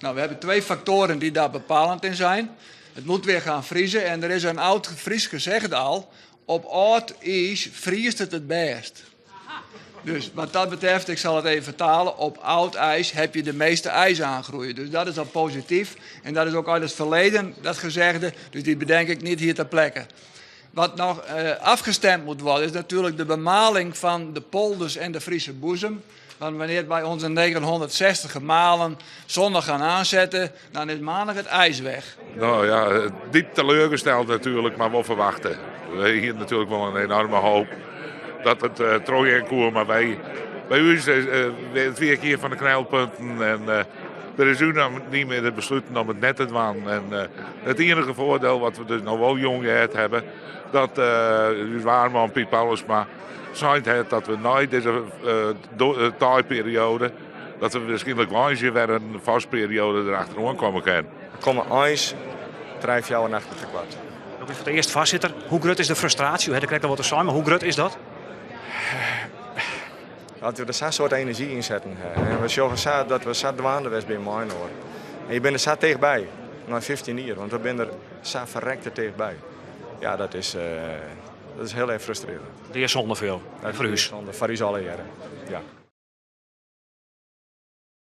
Nou, we hebben 2 factoren die daar bepalend in zijn. Het moet weer gaan vriezen en er is een oud Fries gezegd al, op oud ijs vriest het best. Dus wat dat betreft, ik zal het even vertalen, op oud ijs heb je de meeste ijs aangroeien. Dus dat is al positief en dat is ook uit het verleden, dat gezegde, dus die bedenk ik niet hier ter plekke. Wat nog afgestemd moet worden is natuurlijk de bemaling van de polders en de Friese boezem. Want wanneer wij onze 960 gemalen zondag gaan aanzetten, dan is maandag het ijs weg. Nou ja, diep teleurgesteld natuurlijk, maar wel verwachten. We hebben hier natuurlijk wel een enorme hoop dat het trooi en koer, maar bij ons het 4 keer van de knelpunten en er is nu niet meer het besluiten om het net te doen. En het enige voordeel wat we dus nog wel jong hebben, dat Waarman Piet Paulusma zei dat we na deze tijperiode, dat we waarschijnlijk langer weer een vastperiode erachteraan komen kunnen. Er komen ijs, 3 jaar nachten te kwart. Ook voor de eerste voorzitter, hoe groot is de frustratie? U hebt er wat te zijn, maar hoe groot is dat? Dat we er zo'n soort energie in zetten. En we zorgen dat we zo dwaande zijn bij mij hoor. En je bent er zo tegenbij, na 15 jaar, want we zijn er zo verrekt er tegenbij. Ja, dat is heel erg frustrerend. De heer Zonder veel, voor u. Voor u alle jaren. Ja.